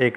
1